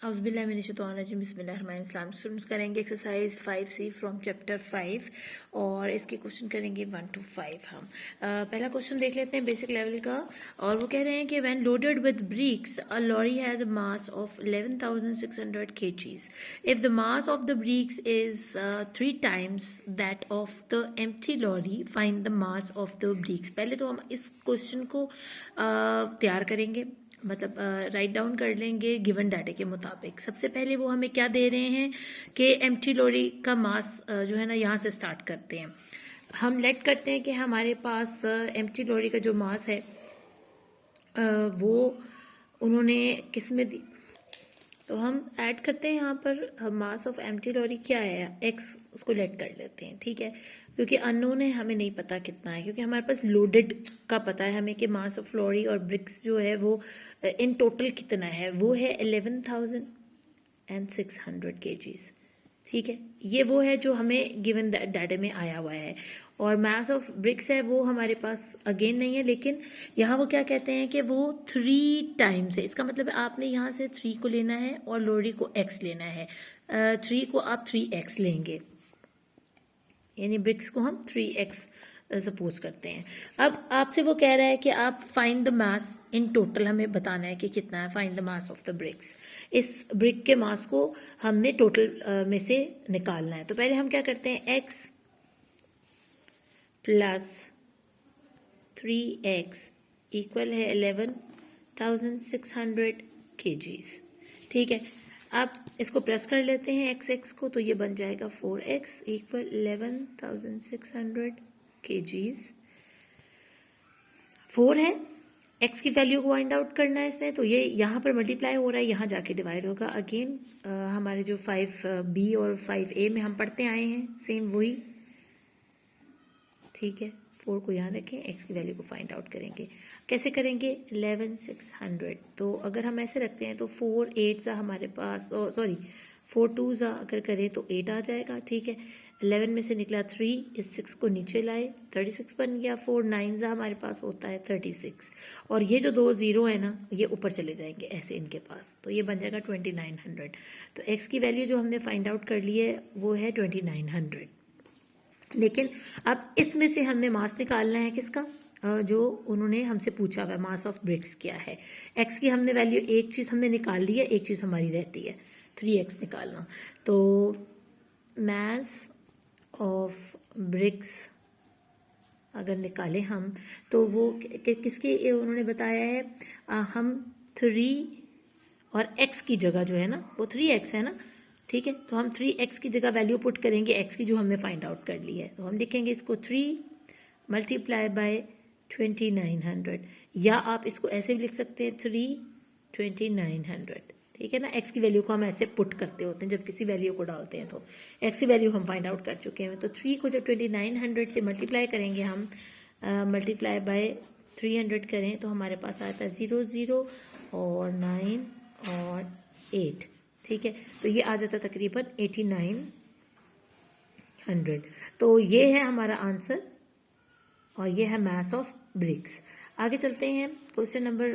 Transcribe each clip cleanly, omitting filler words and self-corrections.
बिस्मिल्लाहिर्रहमानिर्रहीम। स्टूडेंट्स करेंगे exercise 5C from chapter 5 और इसके क्वेश्चन करेंगे 1 to 5। हम पहला क्वेश्चन देख लेते हैं बेसिक लेवल का, और वो कह रहे हैं कि when loaded with bricks a lorry has a mass of 11,600 kgs। If the mass of the bricks is 3 times that of the empty lorry, find the mass of the bricks. पहले तो हम इस क्वेश्चन को तैयार करेंगे, मतलब write down कर लेंगे गिवन डाटा के मुताबिक। सबसे पहले वो हमें क्या दे रहे हैं कि एम्प्टी लॉरी का मास जो है ना, यहाँ से स्टार्ट करते हैं। हम लेट करते हैं कि हमारे पास एम्प्टी लॉरी का जो मास है वो उन्होंने किस में दी, तो हम ऐड करते हैं यहाँ पर मास ऑफ एम्प्टी लॉरी क्या है, एक्स, उसको लेट कर लेते हैं, ठीक है। क्योंकि अननोन है, हमें नहीं पता कितना है, क्योंकि हमारे पास लोडेड का पता है हमें कि मास ऑफ लॉरी और ब्रिक्स जो है वो इन टोटल कितना है, वो है 11,600 kgs, ठीक है। ये वो है जो हमें गिवन डाटा में आया हुआ है। और मास ऑफ ब्रिक्स है वो हमारे पास अगेन नहीं है, लेकिन यहाँ वो क्या कहते हैं कि वो 3 times है। इसका मतलब आपने यहाँ से 3 को लेना है और लोरी को x लेना है। 3 को आप 3x लेंगे, यानी ब्रिक्स को हम 3x सपोज करते हैं। अब आपसे वो कह रहा है कि आप find the mass in total, हमें बताना है कि कितना है, find the mass of the bricks. इस ब्रिक के मास को हमने टोटल में से निकालना है। तो पहले हम क्या करते हैं, x प्लस 3x इक्वल है 11,600 kgs, ठीक है। अब इसको प्लस कर लेते हैं x को, तो ये बन जाएगा 4x इक्वल 11,600 kgs। 4 है, x की वैल्यू को फाइंड आउट करना है इसने, तो ये यहाँ पर मल्टीप्लाई हो रहा है, यहाँ जाके डिवाइड होगा। अगेन हमारे जो 5b और 5a में हम पढ़ते आए हैं सेम वही, ठीक है। 4 को यहाँ रखें, x की वैल्यू को फाइंड आउट करेंगे। कैसे करेंगे, 11,600, तो अगर हम ऐसे रखते हैं तो 4 8 हमारे पास, सॉरी 4 2 अगर करें तो 8 आ जाएगा, ठीक है। 11 में से निकला 3, इस 6 को नीचे लाए, 36 बन गया। 4 9 हमारे पास होता है 36, और ये जो 2 0 है ना, ये ऊपर चले जाएंगे ऐसे इनके पास, तो ये बन जाएगा 2900। तो x की वैल्यू जो हमने फाइंड आउट कर ली है वो है 2900। लेकिन अब इसमें से हमने मास निकालना है किसका, जो उन्होंने हमसे पूछा हुआ मास ऑफ ब्रिक्स क्या है। x की हमने वैल्यू, एक चीज़ हमने निकाल ली है, एक चीज़ हमारी रहती है 3x निकालना। तो मास ऑफ ब्रिक्स अगर निकालें हम, तो वो किसके उन्होंने बताया है, हम 3 और x की जगह जो है ना वो 3x है ना, ठीक है। तो हम 3x की जगह वैल्यू पुट करेंगे x की जो हमने फाइंड आउट कर ली है, तो हम लिखेंगे इसको 3 मल्टीप्लाई बाय 2900, या आप इसको ऐसे भी लिख सकते हैं 3 2900, ठीक है ना। x की वैल्यू को हम ऐसे पुट करते होते हैं जब किसी वैल्यू को डालते हैं, तो x की वैल्यू हम फाइंड आउट कर चुके हैं। तो 3 को जब 2900 से मल्टीप्लाई करेंगे हम, मल्टीप्लाई बाय 300 करें तो हमारे पास आता है 0 0 और 9 और 8, ठीक है। तो ये आ जाता तकरीबन 8900। तो ये है हमारा आंसर, और ये है मास ऑफ ब्रिक्स। आगे चलते हैं क्वेश्चन नंबर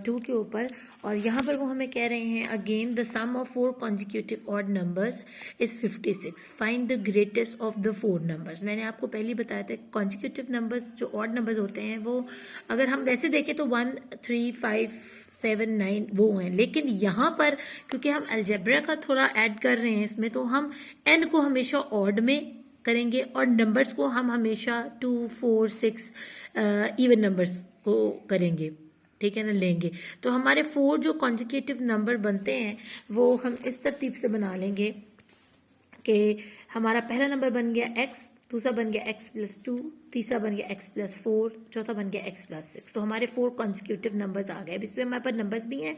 2 के ऊपर, और यहाँ पर वो हमें कह रहे हैं again the sum of 4 consecutive odd numbers is 56, find the greatest of the 4 numbers. मैंने आपको पहले ही बताया था कॉन्जिक्यूटिव नंबर्स जो ऑड नंबर्स होते हैं वो अगर हम वैसे देखें तो 1 3 5 7 9 वो हैं, लेकिन यहाँ पर क्योंकि हम अलजेब्रा का थोड़ा ऐड कर रहे हैं इसमें, तो हम n को हमेशा ऑड में करेंगे और नंबर्स को हम हमेशा 2 4 6 इवन नंबर्स को करेंगे, ठीक है ना, लेंगे। तो हमारे 4 जो कॉन्जिक्यूटिव नंबर बनते हैं वो हम इस तरतीब से बना लेंगे कि हमारा पहला नंबर बन गया x, दूसरा बन गया x प्लस 2, तीसरा बन गया x प्लस 4, चौथा बन गया x प्लस 6। तो हमारे 4 कॉन्जिक्यूटिव नंबर्स आ गए। अब इसमें हमारे पास नंबर्स भी हैं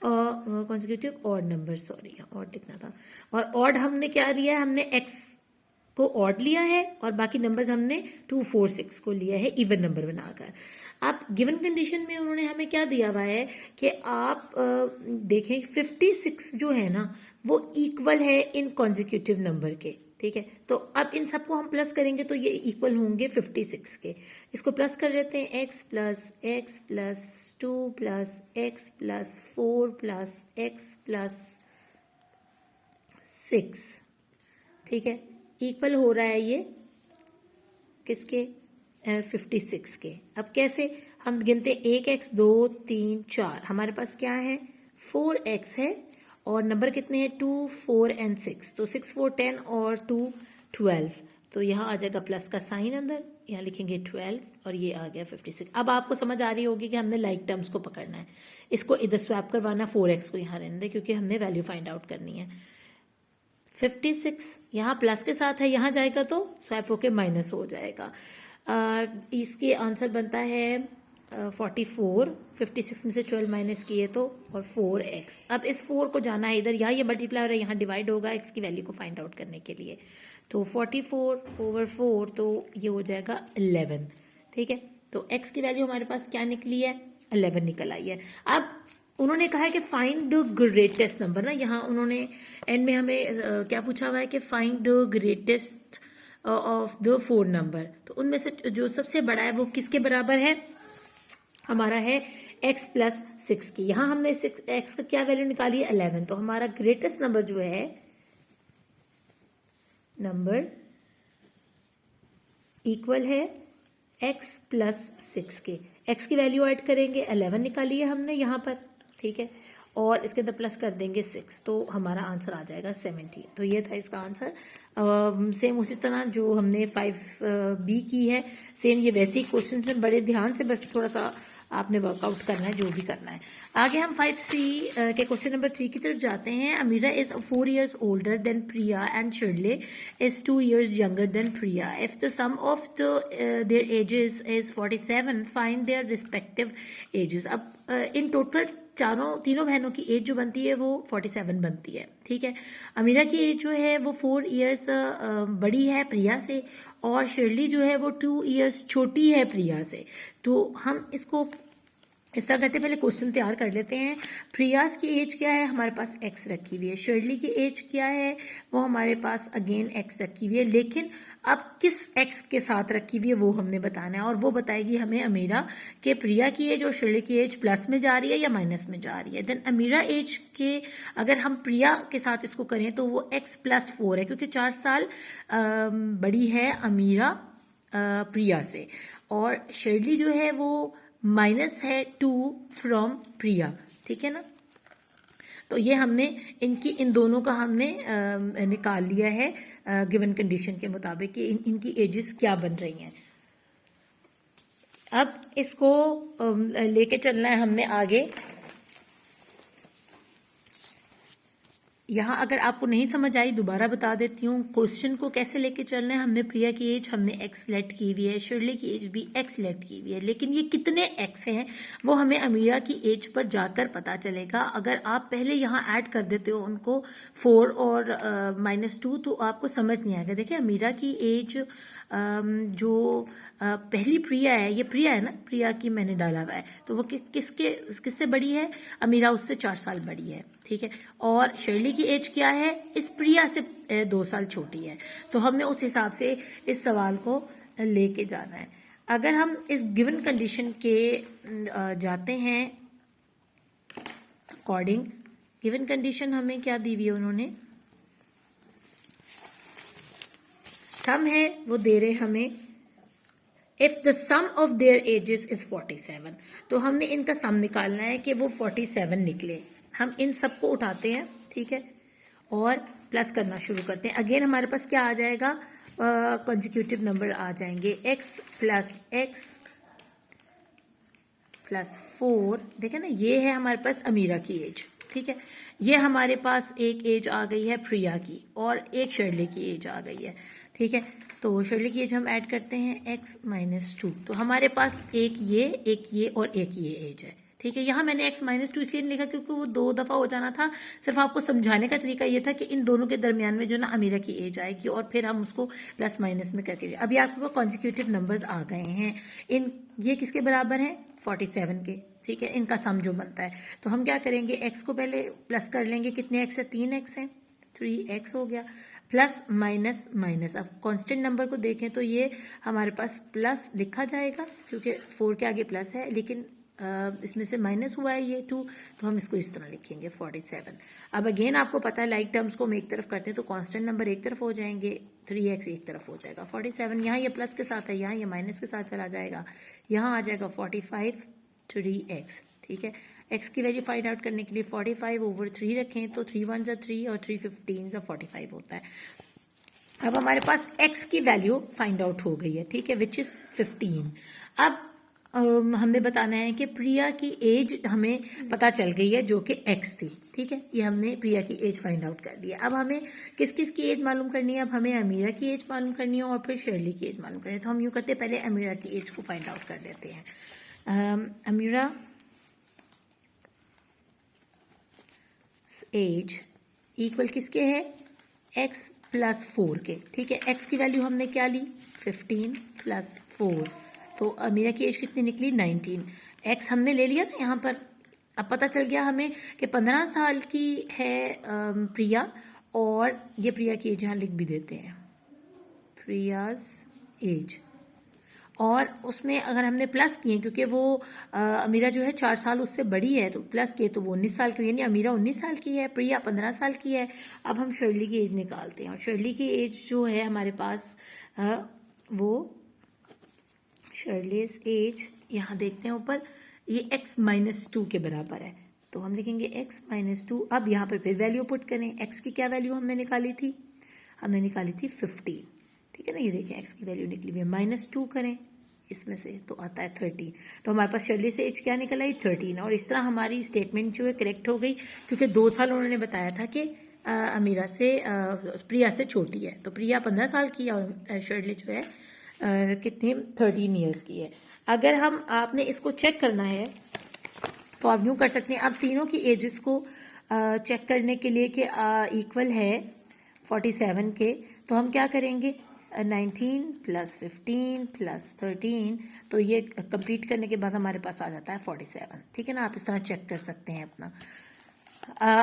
और consecutive odd number, sorry odd लिखना था। और ऑड हमने क्या लिया है, हमने x को ऑड लिया है और बाकी नंबर्स हमने 2 4 6 को लिया है इवन नंबर बनाकर। अब गिवन कंडीशन में उन्होंने हमें क्या दिया हुआ है कि आप देखें 56 जो है ना वो इक्वल है इन कॉन्जिक्यूटिव नंबर के, ठीक है। तो अब इन सबको हम प्लस करेंगे तो ये इक्वल होंगे 56 के। इसको प्लस कर लेते हैं, x plus 2 plus x plus 4 plus x plus 6, ठीक है, इक्वल हो रहा है ये किसके, 56 के। अब कैसे हम गिनते, 1x 2 3 4, हमारे पास क्या है 4x है और नंबर कितने हैं 2 4 एंड 6, तो 6 4 10 और 2 12, तो यहाँ आ जाएगा प्लस का साइन अंदर, यहाँ लिखेंगे 12 और ये आ गया 56। अब आपको समझ आ रही होगी कि हमने लाइक टर्म्स को पकड़ना है, इसको इधर स्वैप करवाना, 4x को यहाँ रहने दें क्योंकि हमने वैल्यू फाइंड आउट करनी है। 56 यहाँ प्लस के साथ है, यहाँ जाएगा तो स्वैप होके माइनस हो जाएगा। इसके आंसर बनता है 44, 56 में से 12 माइनस किए तो, और 4x। अब इस 4 को जाना है इधर, यहाँ ये मल्टीप्लाई हो रहा है, यहाँ डिवाइड होगा x की वैल्यू को फाइंड आउट करने के लिए, तो 44/4, तो ये हो जाएगा 11, ठीक है। तो x की वैल्यू हमारे पास क्या निकली है, 11 निकल आई है। अब उन्होंने कहा है कि फाइंड द ग्रेटेस्ट नंबर, ना यहाँ उन्होंने एंड में हमें क्या पूछा हुआ है कि find the greatest of the 4 number, तो उनमें से जो सबसे बड़ा है वो किसके बराबर है, हमारा है x प्लस 6 की। यहाँ हमने x का क्या वैल्यू निकाली है 11, तो हमारा ग्रेटेस्ट नंबर जो है नंबर इक्वल है x प्लस 6 के। x की वैल्यू ऐड करेंगे, 11 निकाली है हमने यहाँ पर, ठीक है, और इसके अंदर प्लस कर देंगे 6, तो हमारा आंसर आ जाएगा 70। तो ये था इसका आंसर। सेम उसी तरह जो हमने 5B की है, सेम ये वैसे ही क्वेश्चन है, बड़े ध्यान से बस थोड़ा सा आपने वर्कआउट करना है जो भी करना है। आगे हम 5C के क्वेश्चन नंबर 3 की तरफ जाते हैं। अमीरा is 4 years older than Priya and Shirley is 2 years younger than Priya. If the sum of their ages is 47, find their respective ages. अब इन टोटल तीनों बहनों की एज जो बनती है वो 47 बनती है, ठीक है। अमीरा की एज जो है वो 4 years बड़ी है प्रिया से, और शिरली जो है वो 2 years छोटी है प्रिया से। तो हम इसको इस तरह करते, पहले क्वेश्चन तैयार कर लेते हैं। प्रियास की एज क्या है, हमारे पास x रखी हुई है। शर्ली की एज क्या है, वो हमारे पास अगेन x रखी हुई है, लेकिन अब किस x के साथ रखी हुई है वो हमने बताना है, और वो बताएगी हमें अमीरा के प्रिया की एज और शर्ली की एज प्लस में जा रही है या माइनस में जा रही है। देन अमीरा एज के अगर हम प्रिया के साथ इसको करें तो वो x प्लस 4 है, क्योंकि 4 साल बड़ी है अमीरा प्रिया से, और शर्ली जो है वो माइनस है 2 फ्रॉम प्रिया, ठीक है ना। तो ये हमने इन दोनों का हमने निकाल लिया है गिवन कंडीशन के मुताबिक कि इनकी एजेस क्या बन रही हैं। अब इसको लेके चलना है हमने आगे। यहाँ अगर आपको नहीं समझ आई दोबारा बता देती हूँ, क्वेश्चन को कैसे लेके चलना है। हमने प्रिया की एज हमने x सेलेक्ट की हुई है, शर्ली की एज भी x सेलेक्ट की हुई है, लेकिन ये कितने x हैं वो हमें अमीरा की एज पर जाकर पता चलेगा। अगर आप पहले यहाँ ऐड कर देते हो उनको 4 और -2 तो आपको समझ नहीं आएगा। देखिए अमीरा की एज जो पहली प्रिया है, ये प्रिया है ना, प्रिया की मैंने डाला हुआ है, तो वो किससे बड़ी है, अमीरा उससे 4 साल बड़ी है, ठीक है। और शर्ली की एज क्या है, इस प्रिया से 2 साल छोटी है। तो हमने उस हिसाब से इस सवाल को लेके जाना है। अगर हम इस गिवन कंडीशन के जाते हैं अकॉर्डिंग, गिवन कंडीशन हमें क्या दी हुई है उन्होंने, सम है वो दे रहे हमें, if the sum of their ages is 47, तो हमने इनका सम निकालना है कि वो 47 निकले। हम इन सबको उठाते हैं, ठीक है, और प्लस करना शुरू करते हैं। अगेन हमारे पास क्या आ जाएगा, कंसेक्यूटिव नंबर आ जाएंगे, x प्लस x प्लस 4, देखें ना, ये है हमारे पास अमीरा की एज, ठीक है। ये हमारे पास एक एज आ गई है प्रिया की, और एक शर्ली की एज आ गई है, ठीक है। तो शर्ली की एज हम ऐड करते हैं x -2, तो हमारे पास एक ये और एक ये एज है, ठीक है। यहाँ मैंने x -2 इसलिए नहीं लिखा क्योंकि वो 2 दफा हो जाना था, सिर्फ आपको समझाने का तरीका ये था कि इन दोनों के दरमियान में जो ना अमीरा की एज आएगी और फिर हम उसको प्लस माइनस में करके, अभी आपके पास कॉन्जिक्यूटिव नंबर्स आ गए हैं। ये किसके बराबर है, 47 के, ठीक है। इनका सम जो बनता है, तो हम क्या करेंगे, x को पहले प्लस कर लेंगे, कितने x है, 3x है, 3x हो गया, प्लस माइनस माइनस। अब कांस्टेंट नंबर को देखें तो ये हमारे पास प्लस लिखा जाएगा क्योंकि 4 के आगे प्लस है, लेकिन इसमें से माइनस हुआ है ये 2, तो हम इसको इस तरह लिखेंगे 47। अब अगेन आपको पता है लाइक टर्म्स को हम एक तरफ करते हैं तो कांस्टेंट नंबर एक तरफ हो जाएंगे, 3x एक तरफ हो जाएगा 47। यहाँ ये प्लस के साथ है, यहाँ ये माइनस के साथ चला जाएगा, यहाँ आ जाएगा 45 3x। ठीक है, x की वैल्यू फाइंड आउट करने के लिए 45 ओवर 3 रखें तो 3 1 3 और 3 15 45 होता है। अब हमारे पास x की वैल्यू फाइंड आउट हो गई है, ठीक है, विच इज 15। अब हमें बताना है कि प्रिया की एज हमें पता चल गई है जो कि x थी। ठीक है, ये हमने प्रिया की एज फाइंड आउट कर दी है। अब हमें किस किस की एज मालूम करनी है? अब हमें अमीरा की एज मालूम करनी है और फिर शर्ली की एज मालूम करनी है। तो हम यूँ करते हैं, पहले अमीरा की एज को फाइंड आउट कर लेते हैं। अमीरा एज इक्वल किसके है? x प्लस 4 के। ठीक है, x की वैल्यू हमने क्या ली? 15 प्लस 4, तो अमीरा की एज कितनी निकली? 19। x हमने ले लिया ना यहाँ पर। अब पता चल गया हमें कि 15 साल की है प्रिया, और ये प्रिया की एज यहाँ लिख भी देते हैं, प्रियाज एज। और उसमें अगर हमने प्लस किए, क्योंकि वो अमीरा जो है 4 साल उससे बड़ी है, तो प्लस किए तो वो 19 साल की, यानी अमीरा 19 साल की है, प्रिया 15 साल की है। अब हम शर्ली की एज निकालते हैं, और शर्ली की एज जो है हमारे पास वो शर्लीज एज यहाँ देखते हैं ऊपर, ये x माइनस 2 के बराबर है, तो हम लिखेंगे x माइनस 2। अब यहाँ पर फिर वैल्यू पुट करें। x की क्या वैल्यू हमने निकाली थी? हमने निकाली थी 15। ठीक है ना, ये देखिए x की वैल्यू निकली हुई है, माइनस 2 करें इसमें से तो आता है 13। तो हमारे पास शर्ली से एज क्या निकल आई? 13। और इस तरह हमारी स्टेटमेंट जो है करेक्ट हो गई, क्योंकि 2 साल उन्होंने बताया था कि अमीरा से प्रिया से छोटी है, तो प्रिया 15 साल की और शर्ली जो है कितनी 13 ईयर्स की है। अगर हम आपने इसको चेक करना है तो आप यूँ कर सकते हैं, अब तीनों की एजेस को चेक करने के लिए कि इक्वल है 47 के, तो हम क्या करेंगे? 19 प्लस 15 प्लस 13, तो ये कंप्लीट करने के बाद हमारे पास आ जाता है 47। ठीक है ना, आप इस तरह चेक कर सकते हैं अपना।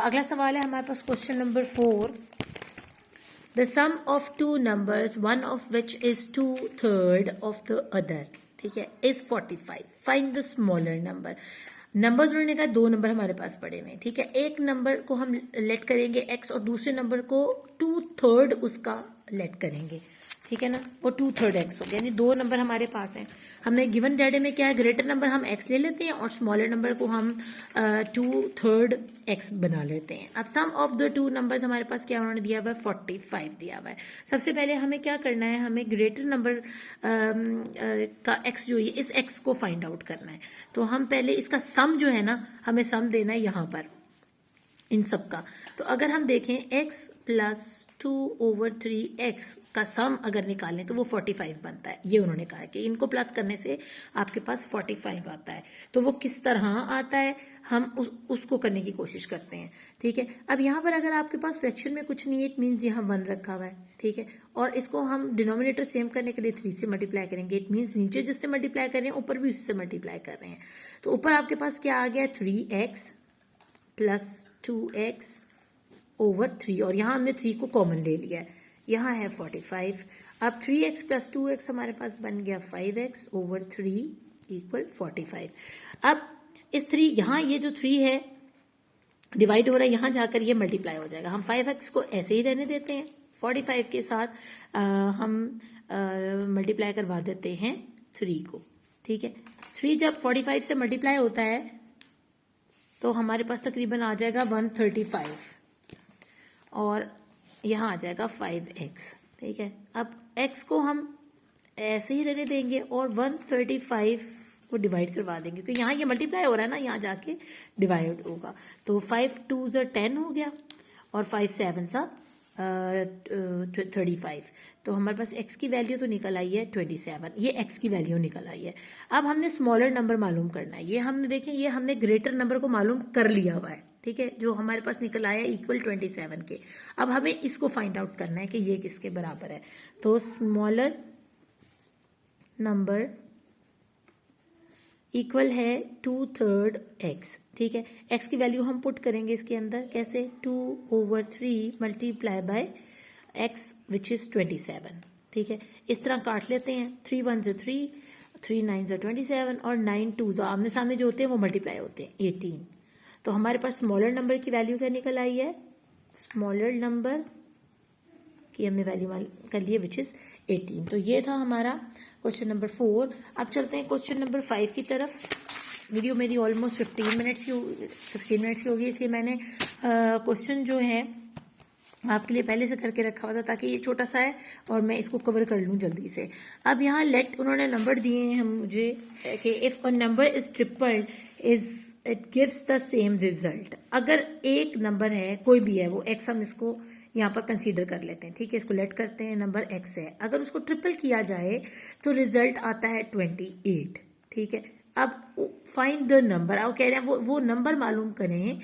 अगला सवाल है हमारे पास, question number 4। The sum of two numbers, one of which is 2/3 of the other, ठीक है, is 45। Find the smaller number. Numbers उन्होंने कहा 2 नंबर हमारे पास पड़े हुए हैं। ठीक है, एक नंबर को हम लेट करेंगे x, और दूसरे नंबर को 2/3 उसका लेट करेंगे। ठीक है ना, वो 2/3 x हो गया, यानी 2 नंबर हमारे पास हैं। हमने गिवन डाटा में क्या है, ग्रेटर नंबर हम x ले लेते हैं और स्मॉलर नंबर को हम 2/3 x बना लेते हैं। अब सम ऑफ द 2 नंबर्स हमारे पास क्या उन्होंने दिया हुआ है? 45 दिया हुआ है। सबसे पहले हमें क्या करना है, हमें ग्रेटर नंबर का x जो है इस x को फाइंड आउट करना है। तो हम पहले इसका सम जो है ना, हमें सम देना है यहाँ पर इन सब का। तो अगर हम देखें x प्लस 2/3x का सम अगर निकालें तो वो 45 बनता है। ये उन्होंने कहा है कि इनको प्लस करने से आपके पास 45 आता है। तो वो किस तरह आता है, हम उसको करने की कोशिश करते हैं। ठीक है, अब यहाँ पर अगर आपके पास फ्रैक्शन में कुछ नहीं है, इट मीन्स यहाँ 1 रखा हुआ है। ठीक है, और इसको हम डिनोमिनेटर सेम करने के लिए 3 से मल्टीप्लाई करेंगे। इट मीन्स नीचे जिससे मल्टीप्लाई कर रहे हैं ऊपर भी उसी से मल्टीप्लाई कर रहे हैं। तो ऊपर आपके पास क्या आ गया? 3x प्लस 2x ओवर 3, और यहाँ हमने 3 को कॉमन ले लिया है, यहाँ है 45। अब 3x प्लस 2x हमारे पास बन गया 5x ओवर 3 इक्वल 45। अब इस 3, यहाँ ये जो 3 है डिवाइड हो रहा है, यहाँ जाकर ये मल्टीप्लाई हो जाएगा। हम 5x को ऐसे ही रहने देते हैं, 45 के साथ हम मल्टीप्लाई करवा देते हैं 3 को। ठीक है, 3 जब 45 से मल्टीप्लाई होता है तो हमारे पास तकरीबन आ जाएगा 135, और यहाँ आ जाएगा 5x। ठीक है, अब x को हम ऐसे ही रहने देंगे और 135 को डिवाइड करवा देंगे, क्योंकि यहाँ ये मल्टीप्लाई हो रहा है ना, यहाँ जाके डिवाइड होगा। तो 5 2 10 हो गया, और 5 7 35। तो हमारे पास x की वैल्यू तो निकल आई है 27, ये x की वैल्यू निकल आई है। अब हमने स्मॉलर नंबर मालूम करना है। ये हमने देखें, ये हमने ग्रेटर नंबर को मालूम कर लिया हुआ है। ठीक है, जो हमारे पास निकल आया इक्वल 27 के। अब हमें इसको फाइंड आउट करना है कि ये किसके बराबर है। तो स्मॉलर नंबर इक्वल है 2/3 x। ठीक है, x की वैल्यू हम पुट करेंगे इसके अंदर, कैसे? 2/3 multiply by x which is 27। ठीक है, इस तरह काट लेते हैं, 3 1 3, 3 9 27 और 9 2 आमने सामने जो होते हैं वो मल्टीप्लाई होते हैं 18। तो हमारे पास स्मॉलर नंबर की वैल्यू क्या निकल आई है, स्मॉलर नंबर की हमने वैल्यू कर ली है विच इज 18। तो ये था हमारा क्वेश्चन नंबर 4। अब चलते हैं क्वेश्चन नंबर 5 की तरफ। वीडियो मेरी ऑलमोस्ट 16 मिनट्स की होगी, इसलिए मैंने क्वेश्चन जो है आपके लिए पहले से करके रखा हुआ था ताकि ये छोटा सा है और मैं इसको कवर कर लूँ जल्दी से। अब यहाँ लेट उन्होंने नंबर दिए हैं हम मुझे कि if a number is tripled is it gives the same result. अगर एक नंबर है कोई भी है, वो एक्स हम इसको यहाँ पर कंसीडर कर लेते हैं, ठीक है, इसको लेट करते हैं, नंबर एक्स है, अगर उसको ट्रिपल किया जाए तो रिजल्ट आता है 28, ठीक है। अब फाइंड द नंबर, अब कह रहे हैं वो नंबर मालूम करें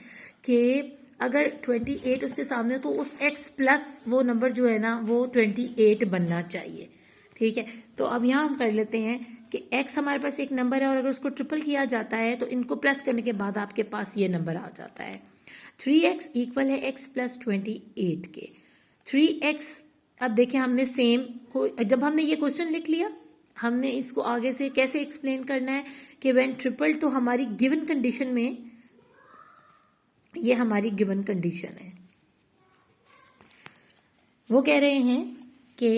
कि अगर 28 उसके सामने तो उस x प्लस वो नंबर जो है ना वो 28 बनना चाहिए, ठीक है। तो अब यहाँ हम कर लेते हैं कि x हमारे पास एक नंबर है और अगर उसको ट्रिपल किया जाता है तो इनको प्लस करने के बाद आपके पास ये नंबर आ जाता है 3x इक्वल है x प्लस 28 के। 3x, अब देखें हमने सेम को, जब हमने ये क्वेश्चन लिख लिया हमने इसको आगे से कैसे एक्सप्लेन करना है कि व्हेन ट्रिपल, तो हमारी गिवन कंडीशन में, ये हमारी गिवन कंडीशन है, वो कह रहे हैं कि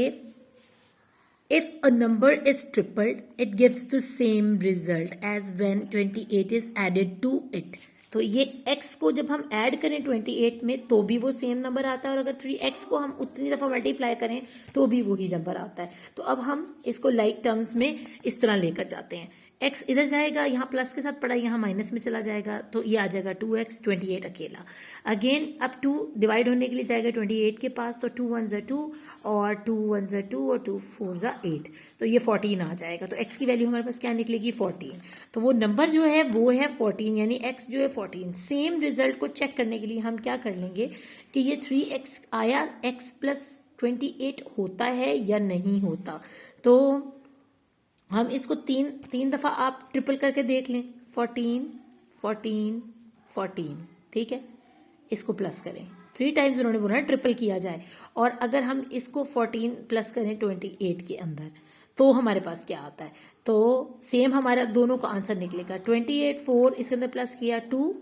if a number is tripled it gives the same result as when 28 is added to it. तो ये x को जब हम ऐड करें 28 में तो भी वो सेम नंबर आता है और अगर 3x को हम उतनी दफा मल्टीप्लाई करें तो भी वही नंबर आता है। तो अब हम इसको लाइक टर्म्स में इस तरह लेकर जाते हैं, x इधर जाएगा, यहाँ प्लस के साथ पड़ा, यहाँ माइनस में चला जाएगा, तो ये आ जाएगा 2x, 28 अकेला। अगेन अब 2 डिवाइड होने के लिए जाएगा 28 के पास, तो 2 1 2 और 2 1 2 और 2 4 8, तो ये 14 आ जाएगा। तो x की वैल्यू हमारे पास क्या निकलेगी 14। तो वो नंबर जो है वो है 14, यानी x जो है 14। सेम रिजल्ट को चेक करने के लिए हम क्या कर लेंगे कि ये 3x आया, x प्लस 28 होता है या नहीं होता। तो हम इसको तीन दफा आप ट्रिपल करके देख लें, 14 14 14, ठीक है, इसको प्लस करें, 3 टाइम्स उन्होंने बोला ट्रिपल किया जाए, और अगर हम इसको 14 प्लस करें 28 के अंदर तो हमारे पास क्या आता है, तो सेम हमारा दोनों का आंसर निकलेगा 28 4, इसके अंदर प्लस किया 2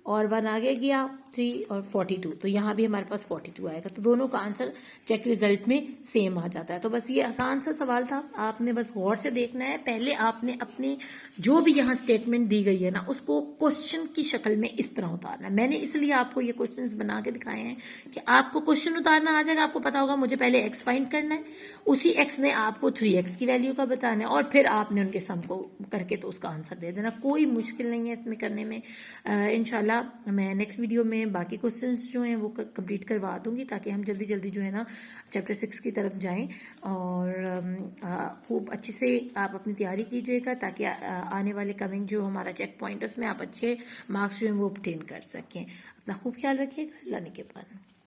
और 1 आगे गया 3 और 42, तो यहाँ भी हमारे पास 42 आएगा। तो दोनों का आंसर चेक रिजल्ट में सेम आ जाता है। तो बस ये आसान सा सवाल था, आपने बस गौर से देखना है। पहले आपने अपने जो भी यहाँ स्टेटमेंट दी गई है ना उसको क्वेश्चन की शक्ल में इस तरह उतारना है। मैंने इसलिए आपको ये क्वेश्चंस बना के दिखाए हैं कि आपको क्वेश्चन उतारना आ जाएगा, आपको पता होगा मुझे पहले एक्स फाइंड करना है, उसी एक्स ने आपको 3x की वैल्यू का बताना है और फिर आपने उनके सम को करके तो उसका आंसर दे देना। कोई मुश्किल नहीं है इसमें करने में। इंशाल्लाह मैं नेक्स्ट वीडियो में बाकी क्वेश्चंस जो हैं वो कंप्लीट करवा दूंगी ताकि हम जल्दी जल्दी जो है ना चैप्टर 6 की तरफ जाएं, और खूब अच्छे से आप अपनी तैयारी कीजिएगा ताकि आने वाले कमिंग जो हमारा चेक पॉइंट है उसमें आप अच्छे मार्क्स जो हैं वो ऑब्टेन कर सकें। अपना खूब ख्याल रखिएगा। अल्लाह ने के पास।